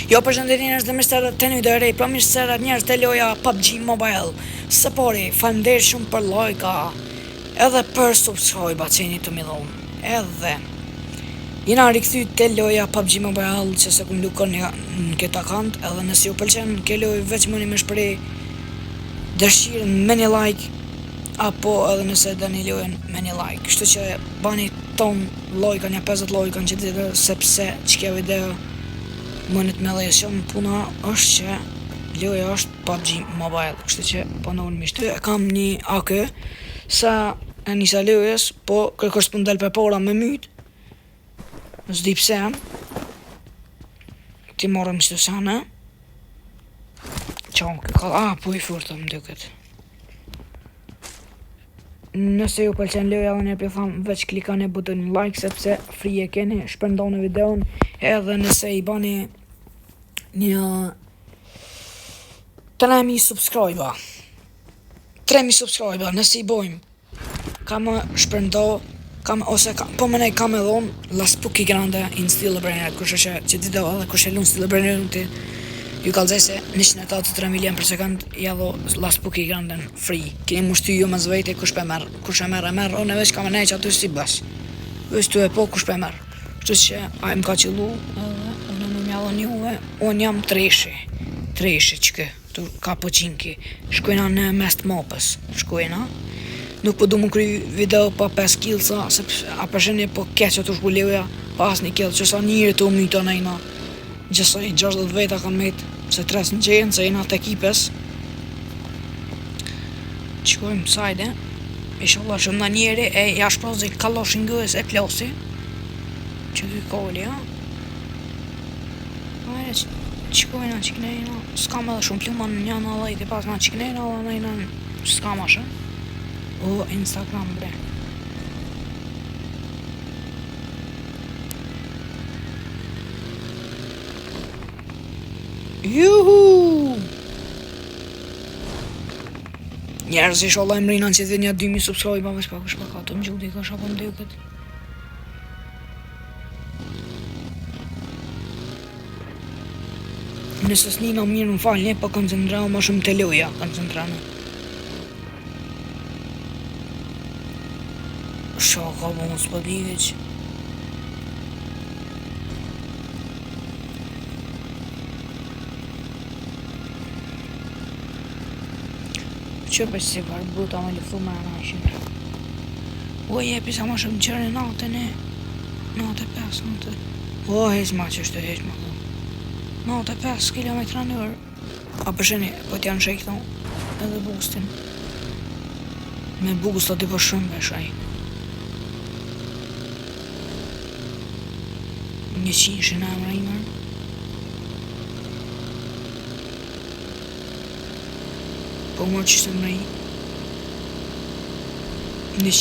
Jo, përshëndetje njerëz dhe mirëserat të një video e re, pra mirëserat njerëz të loja PUBG Mobile. Së pari, faleminderit shumë për lajka, edhe për subscribe qeni të mi dhon. Edhe jena rikthy të loja PUBG Mobile që se kum lukon në këtë akant, edhe nëse ju pëlqen ke loj veç mëni me shprej dëshirën me një like, apo edhe nëse dëni lojën me një like. Kështu që bani ton lojka, një 50 lojka në që ditë, sepse që kja video mënit me lejshon puna është që loja është PUBG Mobile. Kështu që pëndonë mishtë. Kam një AK sa e njësa lojës, po kërkës për ndel për pora me myt. Zdi pse ti morëm mishtë sana qonë këkall, po i furtë më duket. Nëse ju pëlqen loja, unë e përtham veç klikani butonin like, sepse free e keni, shpërndoni videon, edhe nëse i bani një 3000 subscribe, nëse i bojmë, kam shpërndo, po më nej kam e dhonë la Spooky Grande in Steel Brainer, kushe që ti do edhe kushe lun Steel Brainer ti ju kalzaj se 183 miljon për sekund jadho la Spooky Grande free. Keni mushty ju më zvejti kush për merë, kush e merë, unë e veç kam e nej që aty si bas, veç tu e po kush për merë. Kështu që a im ka qillu, unë më mjallë njuve, unë jam treshi që kë, tu ka poqinki, shkojna në mes të mapës, nuk po du më kry video pa 5 killsa, sepse a përshënje po keqë të shkulleja, pas një kill, që sa njëri të umyta nejna, gjësoj 60 veta kanë metë, se 3 në gjenë, se jena të ekipes. Qikojmë sajde, inshallah shumë në njeri e jashprozi kaloshin gëves e plosi, që këj kolli, Ajre, qikojna qiknejna, s'kam edhe shumë pluma në një në dhejti pas në qiknejna, dhe nejna s'kam ashe. O, Instagram bre. Juhu! Njerës inshallah e mrinan që dhe një 2000 subscribe, veç pak është pak ato më gjudi, ka shapa më deket. Nëse s'nina mirë më falë, ne po koncentrau ma shumë të loja, koncentranu. Shaka po mos po di veç. Që për si farë buta me lëftu me anashin. O jepi sa ma shumë qërë natën e 95 natën. O heqma që është heqma. 95 km në orë. A përsheni, po t'janë shek thonë edhe boostin. Me boost ati po shumë me shaj. 100 në emra imër. Po më që të mëri 112.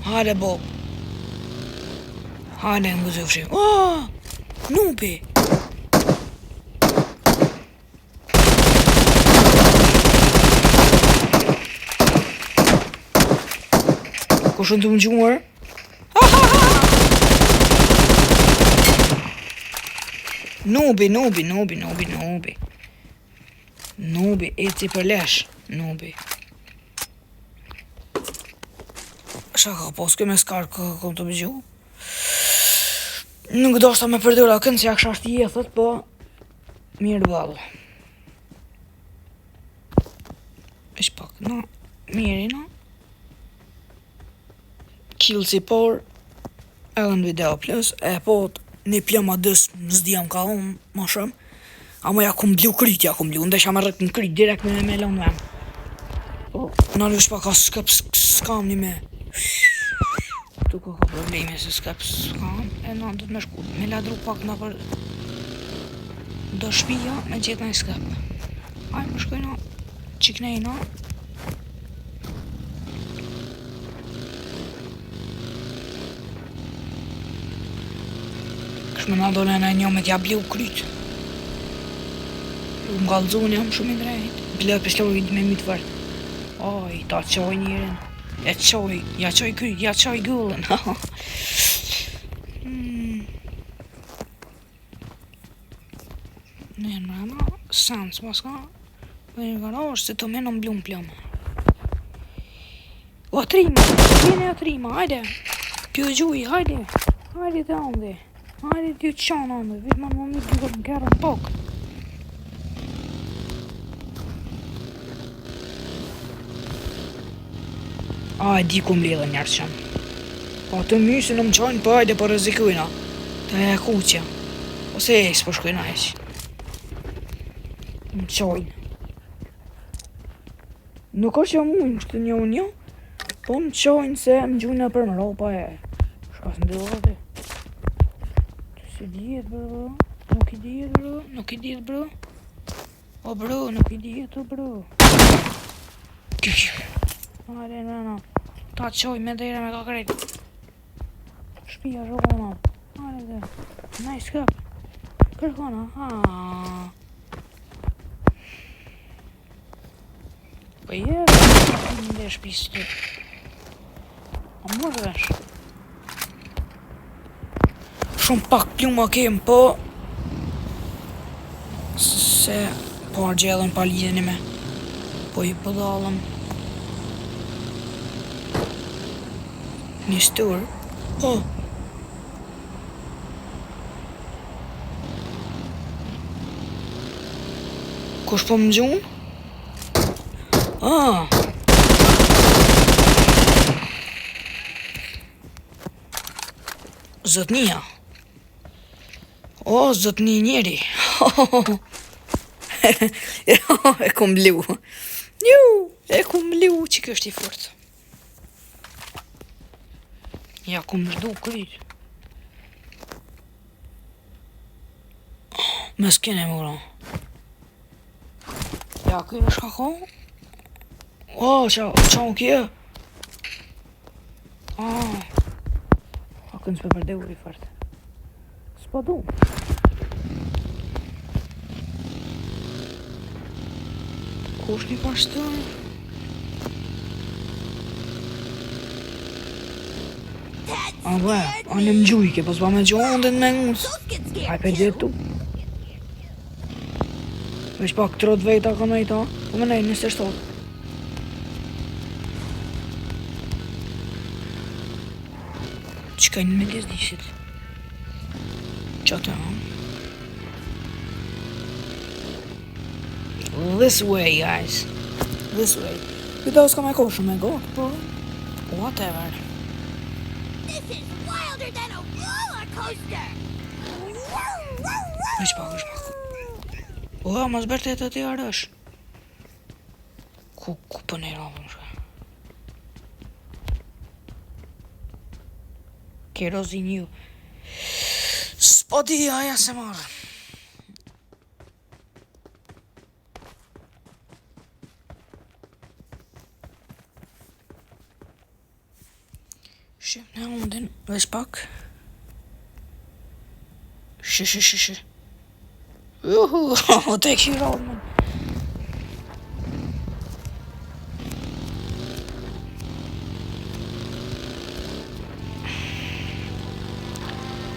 Hale bo, hale në gëzë fshim. Nubi. Kushën të më gjumër? Nubi, e ti për lesh, nubi. Shaka po, s'ke me skarë këmë të bëgju. Nuk do shta me përdura kënë që ja kësha shtë jetët, po mirë valë. Ish pak, mirë, kill si por, edhe në video plus, e po një pjama dës më zdijam ka unë ma shumë. Amo ja kum blu kryt, ndesha me rrët në kryt, direkt me melon vem. Në lush pa ka s'kam një me. Tu ka probleme se s'kam, e në du të me shku, me ladru pak në për do shpija me gjithë në s'kap. Ajë më shkojna, qiknejna. Shme në dole në një me t'ja bliu kryt. Më galzun jam shumë i drejt. Bilet për shlovit me mitë vërë. Oj, ta qoj njërin. Ja qoj gullën. Ne në rama, sans paska, dhe një garash se të menon blum plëmë. O atrima, vjene atrima, hajde. Pjo gjuj, hajde. Hajde të ande. Hajde t'ju të qanë ande, vitë më në një duke në kërën pokë. A, e di ku mledhe njerës qënë. Pa të mysi në më qajnë për hajde për rëzikujna. Të e kuqja. Ose e s'po shkujna eq. Më qajnë. Nuk është që mujnë kështë një unë, po më qajnë se më gjujnë për më ropa e. Shkas në dëllë. Si dijet bro, nuk i dijet bro. O bro, nuk i dijet o bro. Hajde nëna, ta qoj me dhejre me kakret. Shpia shokona. Hajde dhe, nice cup. Kërkona, Po në dhe shpis të. A mërë vesh. Shumë pak pluma kem, po se po argjellën pa lidheni me. Po i pëdallëm. Një stur. Kush po më gjunë? Zotnia. O, zotni njeri. E kum blu. E kum blu që kjo është i fort. Ja kum shdu kryt. Me s'kene më gra. Ja kjo është kako. O, qa u kje? A kënë s'pe përde u i fort. S'pa du. Kush një pashtoj? A dhe, anë më gjujke, pas pa me gjohën dhe në mengus. Haj për gjetu. Vesh pak trot vejta ka me i ta, po me nej, 27. Qëka një me gjezdishit? Qatë This way, guys. This way. Këta s'ka me koshë me gotë, po whatever. This is wilder than a roller coaster. Veç pak. O, mas bërte të të arësh. Ku për ne rabëm shka. Kerozin ju. S'po di aja se marë. Shim në undin, veç pak. Shi. Te këshi rallë, man.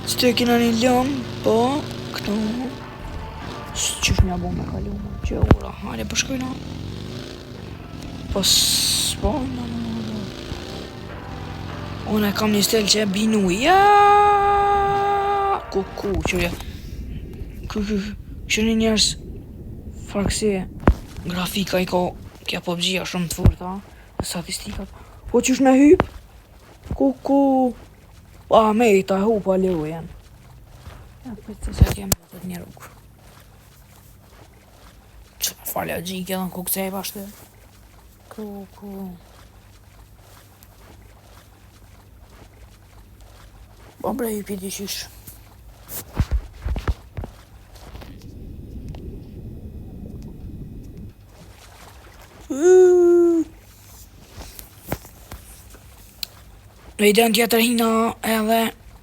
Së të kina një lëmë, po, këto. Qysh mja bo me kalu, man. Që ura, hajde përshkojna. Po s'pojna, Unë e kam një stel që e binu, Kuku, qërja. Këshë njerës farkësi grafika i ka kja PUBG-a shumë të furta, statistikat. Po qysh me hyp? Kuku. Pa me i ta hu pa leu janë. Ja, për të se kemë të të një rrugë. Që me falja gjikë edhe në kukëcej bashkë. Kuku. Po bre hypi dishysh. Në iden tjetër hina edhe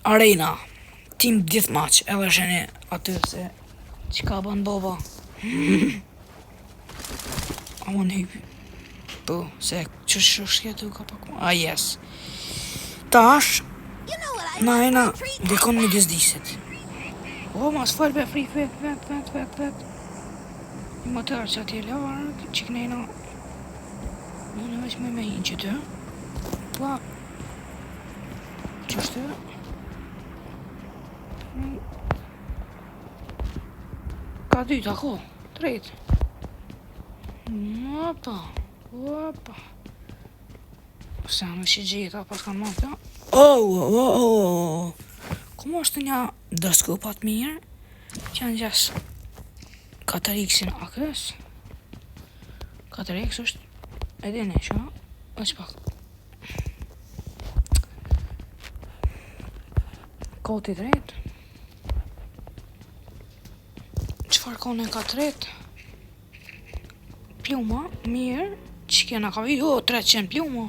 arena. Team deathmatch, edhe sheni aty se që ka ban boba. Amon hypi. Po, se që shkja të ka pak... yes. Tash, You know what I na want ena for a treat? dekon me disdiset. O, mas fal be fri, vet. I motor që atje larë, që kënejna... Në veç me hinë që të. Pa. Qështë të? Ka dyta, ko? Tret. Opa. Se në që gjitha, pas kanë marrë të. Kumo është një doskopat mirë, që janë gjas 4x-in akës. 4x është, edhine që, është pak. Koti drejt. Qfar kone ka tret? Pluma, mirë, që kena ka vidu, 300 pluma.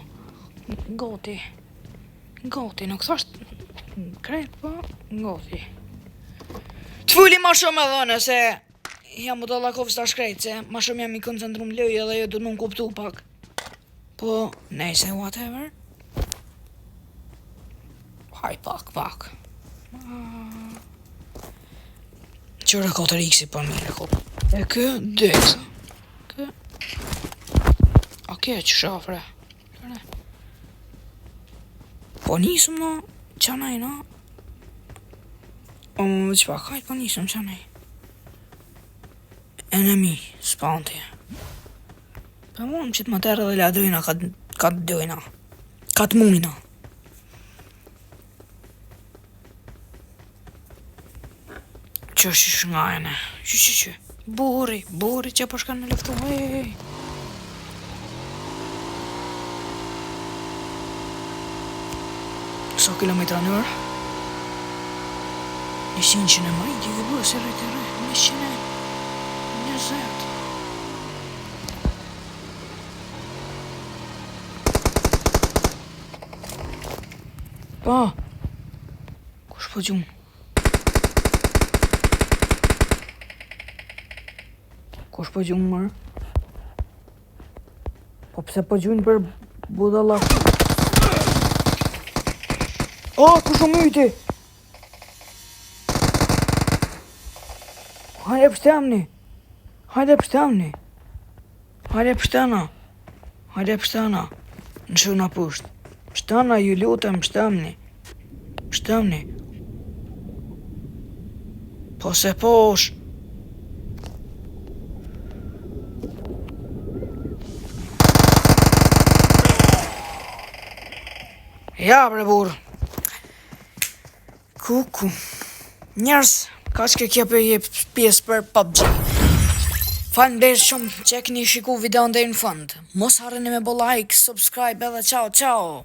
Goti, nuk thasht krejt, po, goti. Të fulli ma shumë edhe nëse jam u të lakovës të shkrejt, se ma shumë jam i koncentru më lëj edhe jo du të më kuptu pak. Po, nejse, whatever. Haj, pak. Qëre 4x-i për mire, kop. E kë, 2x. Kë. Oke, që shafre. Po nisëm no, qanaj no. Që pak, hajt po nisëm qanaj. Enemy, spawnti. Për mund që të më tërë dhe ladrujna ka të dojna. Ka të mujna. Që shngajne. Që. Buri që përshka në lëftu. So kilometra në orë? 100 në më, i dhe bërë se rejtë 120. Pa, kush po gjumë? Mërë? Po pse po gjumë për budallak? Kush o myti? Hajde pështena. Në shuna pusht. Pështena, ju lutem, pështemni. Po se posh. Ja, bre burë. Kuku. Njerës, ka që ke për jep pjesë për PUBG. Faleminderit shumë që e keni shiku videon deri në fund. Mos harroni me bo like, subscribe edhe ciao.